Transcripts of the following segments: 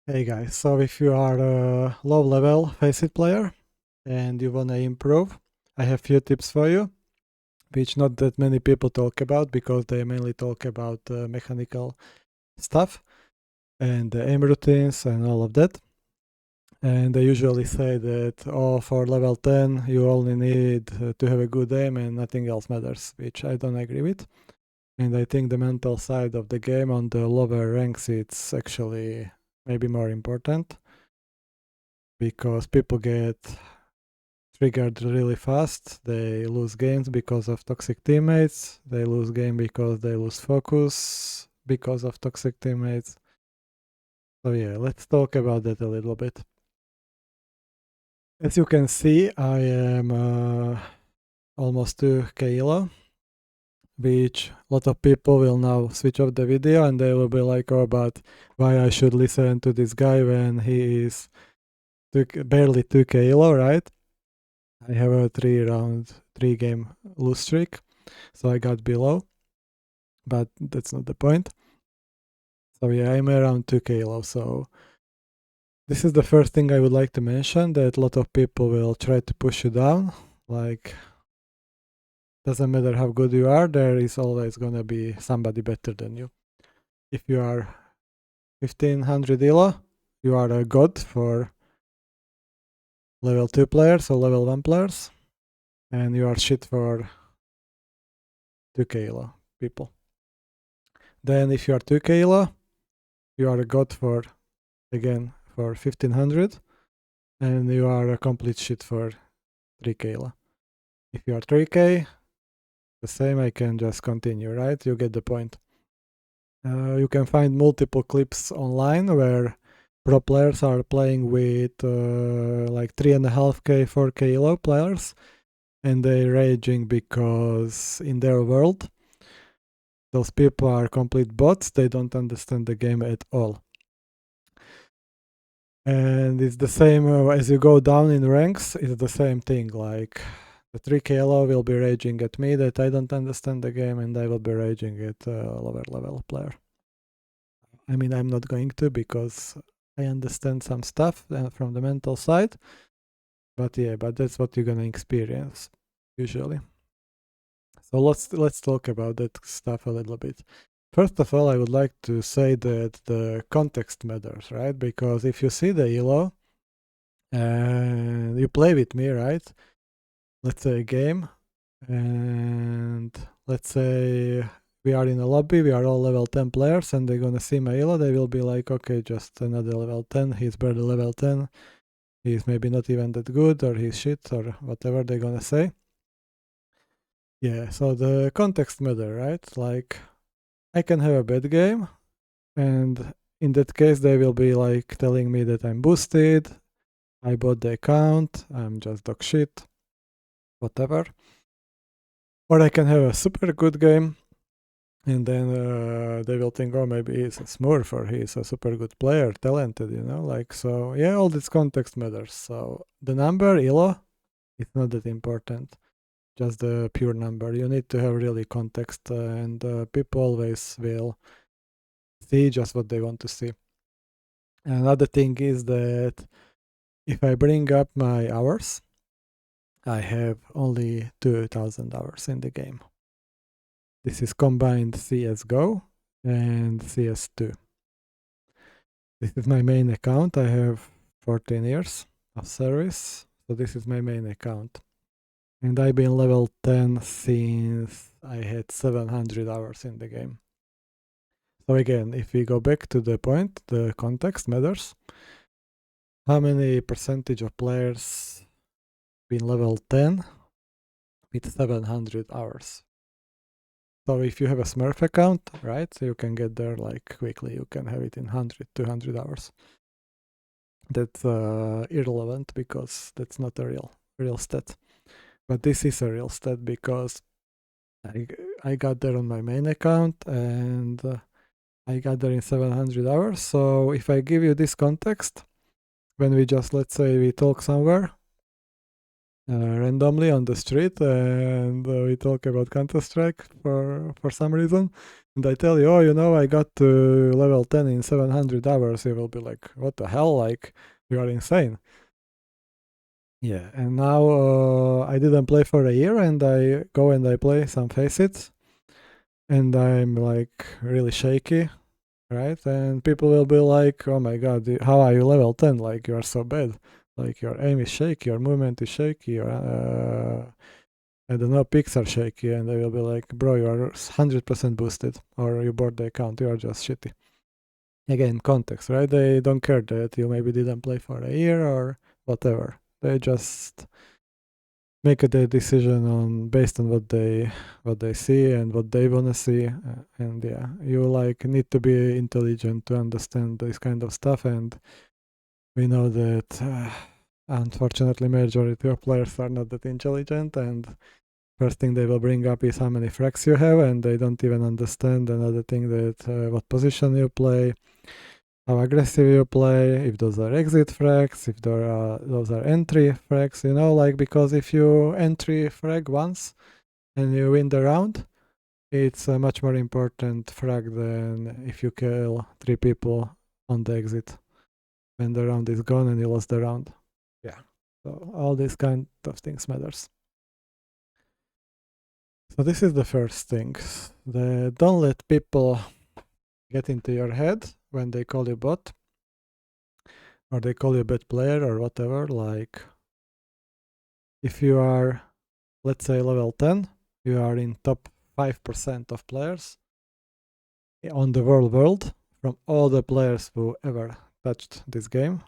Hey guys, so if you are a low level faceit player and you wanna improve, I have few tips for you, which not that many people talk about because they mainly talk about mechanical stuff and the aim routines and all of that. And they usually say that, oh, for level 10 you only need to have a good aim and nothing else matters, which I don't agree with. And I think the mental side of the game on the lower ranks, it's actually maybe more important because people get triggered really fast. They lose games because of toxic teammates. They lose game because they lose focus because of toxic teammates. So yeah, let's talk about that a little bit. As you can see, I am almost 2k elo, which a lot of people will now switch off the video and they will be like, oh, but why I should listen to this guy when he is barely 2k elo, right? I have a 3 game lose streak, so I got below, but that's not the point. So yeah, I'm around 2k elo. So this is the first thing I would like to mention, that a lot of people will try to push you down. Like, doesn't matter how good you are, there is always gonna be somebody better than you. If you are 1500 elo, you are a god for level 2 players or level 1 players, and you are shit for 2k elo people. Then if you are 2k elo, you are a god for, again, for 1500, and you are a complete shit for 3k elo. If you are 3k, the same, I can just continue, right? You get the point. You can find multiple clips online where pro players are playing with like 3.5k, 4k elo players, and they're raging because in their world, those people are complete bots. They don't understand the game at all. And it's the same as you go down in ranks, it's the same thing. Like the 3k elo will be raging at me that I don't understand the game, and I will be raging at a lower level player. I mean, I'm not going to because I understand some stuff from the mental side, but yeah, but that's what you're gonna experience usually. So let's talk about that stuff a little bit. First of all, I would like to say that the context matters, right? Because if you see the elo and you play with me, right? Let's say a game, and let's say we are in a lobby, we are all level 10 players, and they're gonna see my elo, they will be like, okay, just another level 10, he's barely level 10, he's maybe not even that good, or he's shit, or whatever they're gonna say. Yeah, so the context matter, right? Like, I can have a bad game, and in that case, they will be like telling me that I'm boosted, I bought the account, I'm just dog shit, whatever. Or I can have a super good game, and then they will think, oh, maybe he's a smurf or he's a super good player, talented, like, so yeah, all this context matters. So the number, elo, it's not that important, just the pure number. You need to have really context, and people always will see just what they want to see. Another thing is that if I bring up my hours, I have only 2000 hours in the game. This is combined CSGO and CS2. This is my main account. I have 14 years of service, so this is my main account. And I've been level 10 since I had 700 hours in the game. So again, if we go back to the point, the context matters. How many percentage of players been level 10 with 700 hours? So if you have a Smurf account, right, so you can get there like quickly. You can have it in 100, 200 hours. That's irrelevant because that's not a real stat. But this is a real stat because I got there on my main account, and I got there in 700 hours. So if I give you this context, when we just, let's say we talk somewhere randomly on the street, and we talk about Counter-Strike for some reason, and I tell you, oh, I got to level 10 in 700 hours, you will be like, what the hell? Like, you are insane. Yeah, and now I didn't play for a year, and I go and I play some faceit, and I'm like really shaky, right? And people will be like, oh my god, how are you level 10? Like, you are so bad. Like, your aim is shaky, your movement is shaky, your I don't know, picks are shaky, and they will be like, bro, you are 100% boosted, or you board the account, you are just shitty. Again, context, right? They don't care that you maybe didn't play for a year or whatever. They just make a decision on based on what they see and what they wanna see, and yeah, you like need to be intelligent to understand this kind of stuff, and we know that unfortunately majority of players are not that intelligent, and first thing they will bring up is how many frags you have, and they don't even understand another thing that what position you play, how aggressive you play, if those are exit frags, if those are entry frags, like because if you entry frag once and you win the round, it's a much more important frag than if you kill 3 people on the exit when the round is gone and you lost the round. Yeah. So all these kind of things matters. So this is the first thing. Don't let people get into your head when they call you bot or they call you bad player or whatever. Like if you are, let's say, level 10, you are in top 5% of players on the world from all the players who ever touched this game.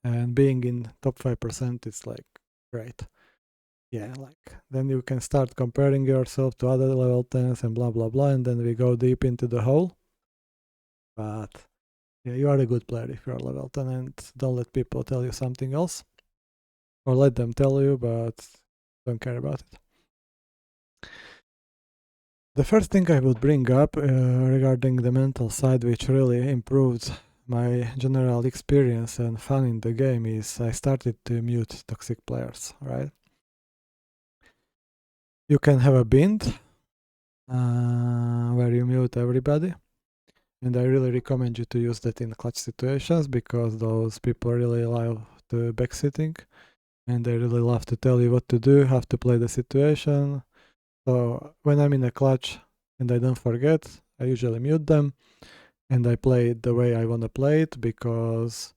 And being in top 5% is like great. Yeah, like then you can start comparing yourself to other level 10s and blah blah blah, and then we go deep into the hole. But yeah, you are a good player if you are level 10, and don't let people tell you something else. Or let them tell you, but don't care about it. The first thing I would bring up regarding the mental side, which really improved my general experience and fun in the game, is I started to mute toxic players, right? You can have a bind where you mute everybody. And I really recommend you to use that in clutch situations because those people really love the backseating and they really love to tell you what to do, how to play the situation. So when I'm in a clutch and I don't forget, I usually mute them and I play it the way I want to play it because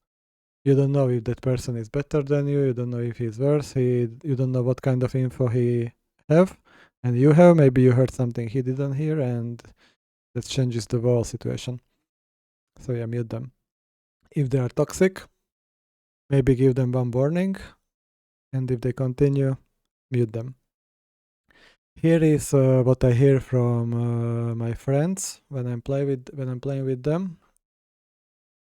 you don't know if that person is better than you don't know if he's worse, you don't know what kind of info he have and you have. Maybe you heard something he didn't hear and that changes the whole situation. So yeah, mute them. If they are toxic, maybe give them one warning, and if they continue, mute them. Here is what I hear from my friends when I'm playing with them.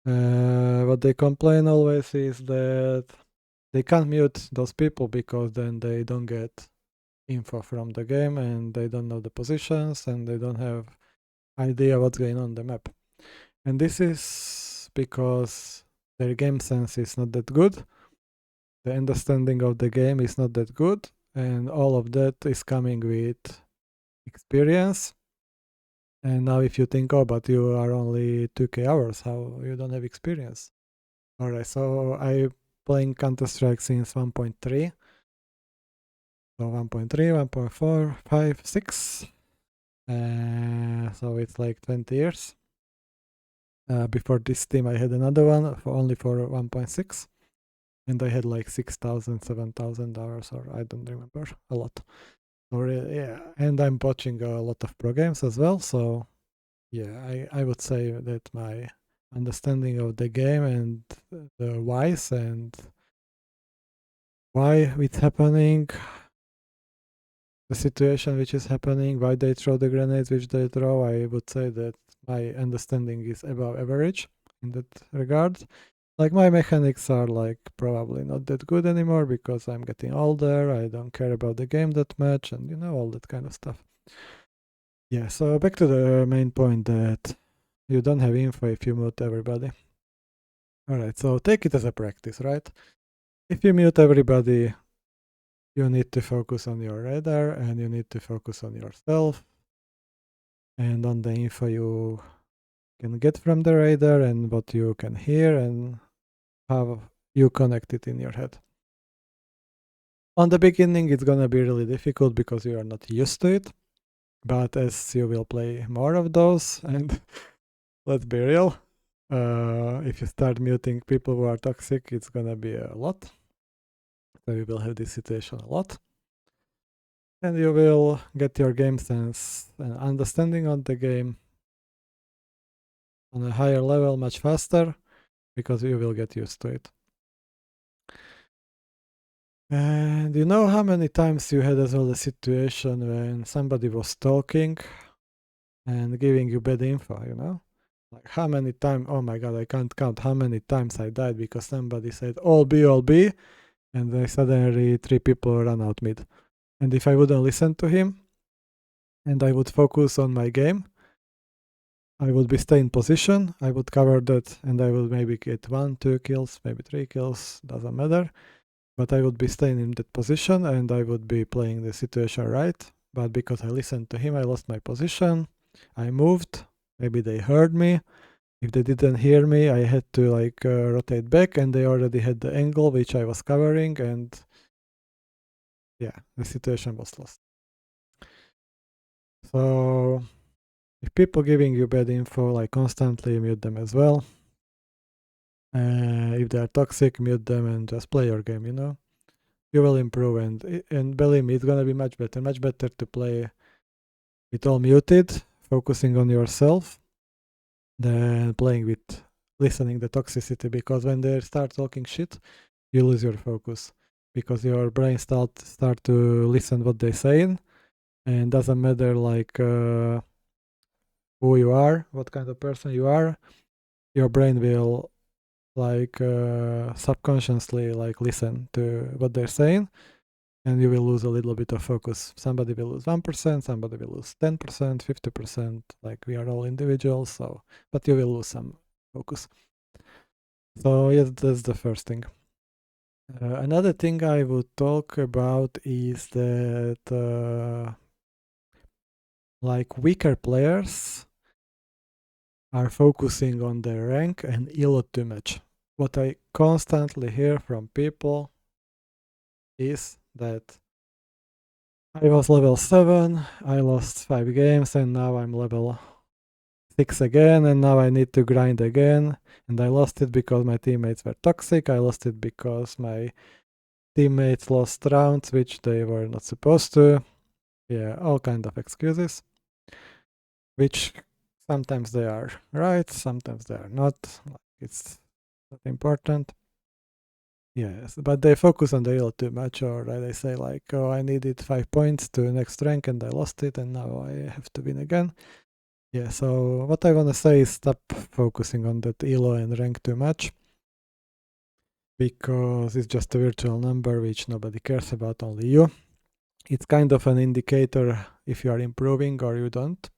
What they complain always is that they can't mute those people because then they don't get info from the game and they don't know the positions and they don't have idea what's going on the map. And this is because their game sense is not that good, the understanding of the game is not that good, and all of that is coming with experience. And now if you think, oh, but you are only 2k hours, how you don't have experience? All right, so I playing Counter-Strike since 1.3. So 1.3, 1.4, 5, 6. So it's like 20 years. Before this team, I had another one only for 1.6. And I had like 6,000, 7,000 hours, or I don't remember, a lot. Or yeah, and I'm watching a lot of pro games as well. So yeah, I would say that my understanding of the game and the whys and why it's happening, the situation which is happening, why they throw the grenades which they throw, I would say that my understanding is above average in that regard. Like my mechanics are like probably not that good anymore because I'm getting older, I don't care about the game that much, and all that kind of stuff. Yeah, so back to the main point that you don't have info if you mute everybody. Alright, so take it as a practice, right? If you mute everybody, you need to focus on your radar and you need to focus on yourself. and on the info you can get from the radar and what you can hear and how you connect it in your head. On the beginning, it's gonna be really difficult because you are not used to it, but as you will play more of those, and let's be real, if you start muting people who are toxic, it's gonna be a lot. So you will have this situation a lot. And you will get your game sense and understanding on the game on a higher level much faster because you will get used to it. And you know how many times you had as well a situation when somebody was talking and giving you bad info, you know? Like how many times, oh my god, I can't count how many times I died because somebody said all B, and then suddenly 3 people ran out mid. And if I wouldn't listen to him and I would focus on my game, I would be stay in position, I would cover that, and I would maybe get 1, 2 kills, maybe 3 kills, doesn't matter. But I would be staying in that position and I would be playing the situation right. But because I listened to him, I lost my position. I moved. Maybe they heard me. If they didn't hear me, I had to like rotate back, and they already had the angle which I was covering, and yeah, the situation was lost. So if people giving you bad info, like constantly mute them as well. If they are toxic, mute them and just play your game. You know, you will improve, and believe me, it's gonna be much better to play with all muted, focusing on yourself, than playing with listening the toxicity, because when they start talking shit, you lose your focus because your brain start to listen what they saying, and doesn't matter like who you are, what kind of person you are, your brain will like subconsciously like listen to what they're saying, and you will lose a little bit of focus. Somebody will lose 1%, somebody will lose 10%, 50%. Like we are all individuals, so but you will lose some focus. So yes, that's the first thing. Another thing I would talk about is that like weaker players are focusing on their rank and elo too much. What I constantly hear from people is that I was level 7, I lost 5 games, and now I'm level 6 again, and now I need to grind again. And I lost it because my teammates were toxic, I lost it because my teammates lost rounds which they were not supposed to. Yeah, all kind of excuses, which sometimes they are right, sometimes they are not. It's not important. Yes, but they focus on the elo too much, or they say like, oh, I needed 5 points to next rank and I lost it and now I have to win again. Yeah, so what I want to say is stop focusing on that elo and rank too much, because it's just a virtual number which nobody cares about, only you. It's kind of an indicator if you are improving or you don't,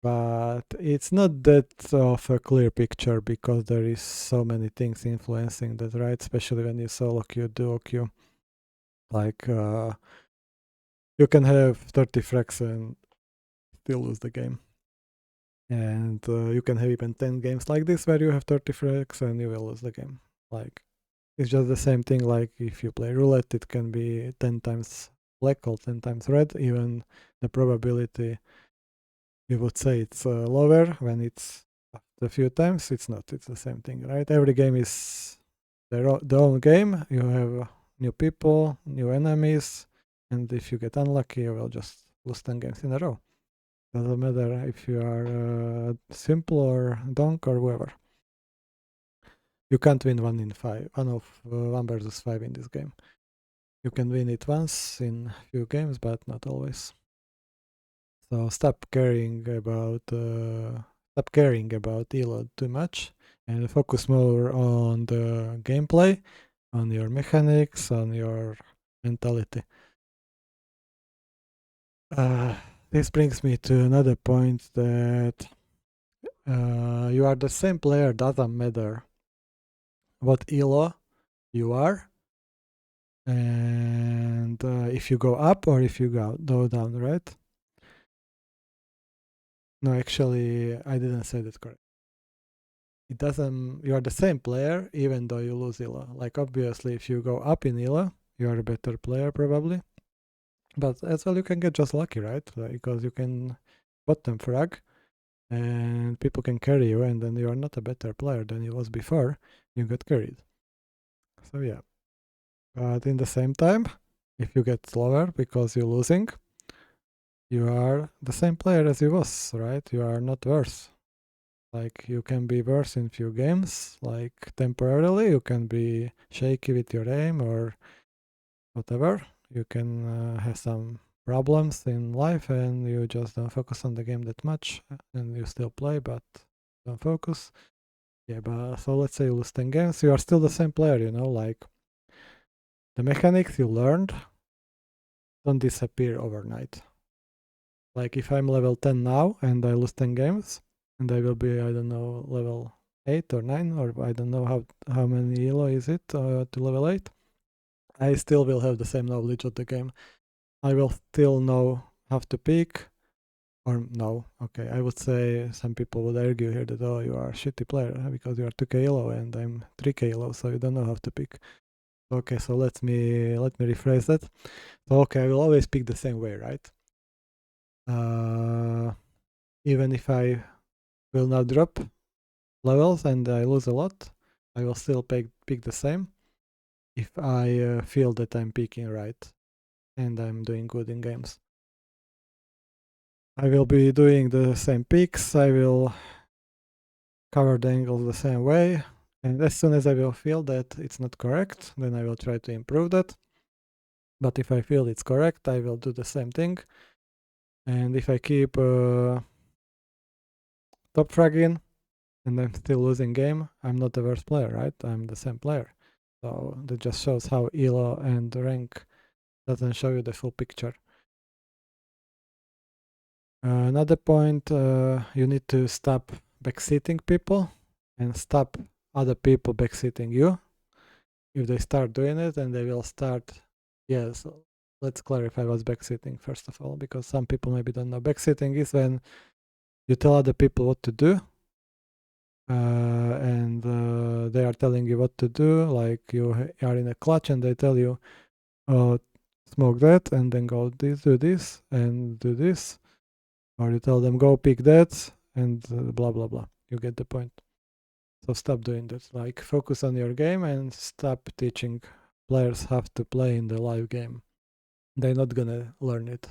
but it's not that of a clear picture because there is so many things influencing that, right? Especially when you solo queue, duo queue. Like you can have 30 frags and still lose the game. And you can have even 10 games like this where you have 30 frags and you will lose the game. Like it's just the same thing. Like if you play roulette, it can be 10 times black or 10 times red. Even the probability, you would say it's lower when it's a few times. It's not. It's the same thing, right? Every game is their own game. You have new people, new enemies, and if you get unlucky, you will just lose 10 games in a row. Doesn't matter if you are simple or donk or whoever. You can't win 1 in 5, 1 versus 5 in this game. You can win it once in few games, but not always. So stop caring about elo too much and focus more on the gameplay, on your mechanics, on your mentality. This brings me to another point that you are the same player, doesn't matter what elo you are, and if you go up or if you go down, right? No, actually, I didn't say that correct. It doesn't. You are the same player even though you lose elo. Like obviously, if you go up in elo, you are a better player probably. But as well, you can get just lucky, right? Like, because you can bottom frag, and people can carry you, and then you are not a better player than you was before. You get carried. So yeah. But in the same time, if you get slower because you're losing, you are the same player as you was, right? You are not worse. Like you can be worse in few games, like temporarily. You can be shaky with your aim or whatever. You can have some problems in life, and you just don't focus on the game that much, and you still play, but don't focus. Yeah, but so let's say you lose 10 games, you are still the same player, you know, like the mechanics you learned don't disappear overnight. Like if I'm level 10 now and I lose 10 games, and I will be, I don't know, level 8 or 9, or I don't know how many elo is it to level 8, I still will have the same knowledge of the game. I will still know how to pick, or no, okay, I would say some people would argue here that, oh, you are a shitty player because you are 2k elo and I'm 3k elo, so you don't know how to pick. Okay, so let me rephrase that. So okay, I will always pick the same way, right? Even if I will not drop levels and I lose a lot, I will still pick the same if I feel that I'm picking right and I'm doing good in games. I will be doing the same picks, I will cover the angles the same way, and as soon as I will feel that it's not correct, then I will try to improve that. But if I feel it's correct, I will do the same thing. And if I keep top fragging and I'm still losing game, I'm not the worst player, right? I'm the same player. So that just shows how elo and rank doesn't show you the full picture. Another point, you need to stop backseating people and stop other people backseating you. If they start doing it, and they will start, yes, let's clarify what's backseating first of all, because some people maybe don't know. Backseating is when you tell other people what to do, and they are telling you what to do, like you are in a clutch and they tell you, oh, smoke that and then go this, do this and do this, or you tell them go pick that and blah blah blah. You get the point. So stop doing that. Like focus on your game and stop teaching players how to play in the live game. They're not gonna learn it.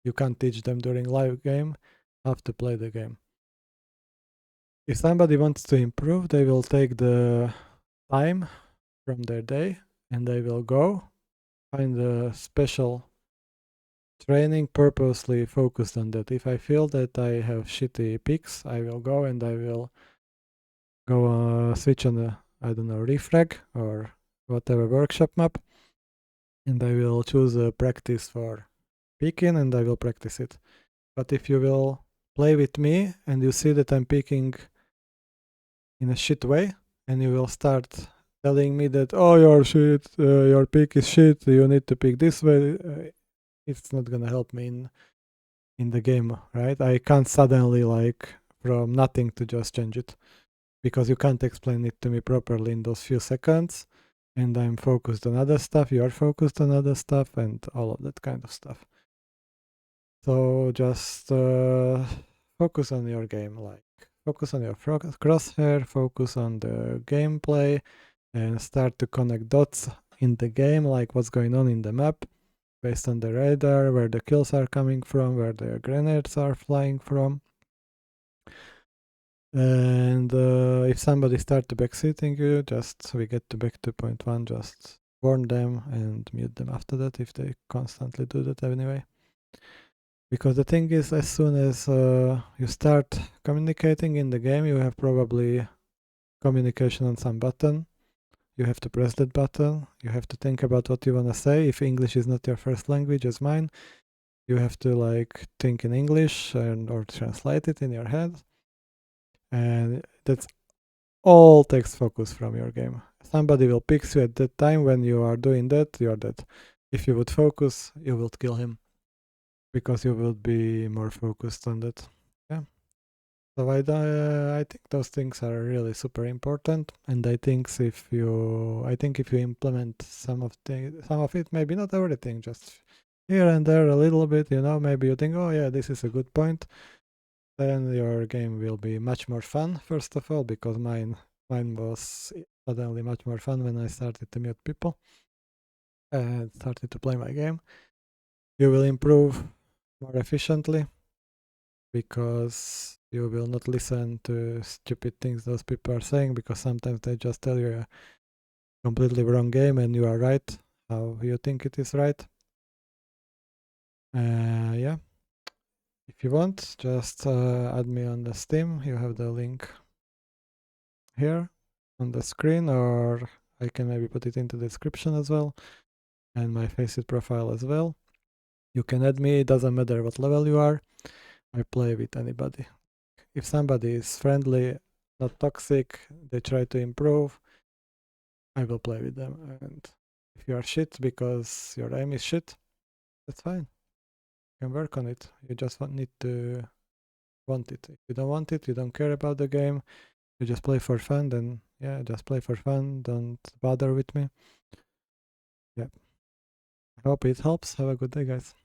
You can't teach them during live game how to play the game. If somebody wants to improve, they will take the time from their day and they will go find a special training purposely focused on that. If I feel that I have shitty picks, I will go and I will go switch on a, I don't know, refrag or whatever workshop map, and I will choose a practice for picking and I will practice it. But if you will play with me and you see that I'm picking in a shit way, and you will start telling me that, oh, your shit, your pick is shit, you need to pick this way, it's not gonna help me in the game, right? I can't suddenly like from nothing to just change it, because you can't explain it to me properly in those few seconds, and I'm focused on other stuff, you are focused on other stuff, and all of that kind of stuff. So just focus on your game, like focus on your crosshair, focus on the gameplay, and start to connect dots in the game, like what's going on in the map, based on the radar, where the kills are coming from, where the grenades are flying from. And if somebody start to backseating you, just we get to back to point one, just warn them and mute them after that if they constantly do that anyway. Because the thing is, as soon as you start communicating in the game, you have probably communication on some button. You have to press that button. You have to think about what you want to say. If English is not your first language as mine, you have to like think in English and or translate it in your head. And that's all takes focus from your game. Somebody will pick you at that time. When you are doing that, you are dead. If you would focus, you will kill him, because you will be more focused on that. Yeah. So I think those things are really super important, and I think if you implement some of it, maybe not everything, just here and there a little bit, maybe you think, oh yeah, this is a good point, then your game will be much more fun. First of all, because mine was suddenly much more fun when I started to meet people and started to play my game. You will improve more efficiently because you will not listen to stupid things those people are saying, because sometimes they just tell you a completely wrong game and you are right how you think it is right. Yeah, if you want, just add me on the Steam. You have the link here on the screen, or I can maybe put it into the description as well, and my faceit profile as well. You can add me, it doesn't matter what level you are. I play with anybody. If somebody is friendly, not toxic, they try to improve, I will play with them. And if you are shit because your aim is shit, that's fine. You can work on it. You just need to want it. If you don't want it, you don't care about the game, you just play for fun, then yeah, just play for fun. Don't bother with me. Yeah. I hope it helps. Have a good day, guys.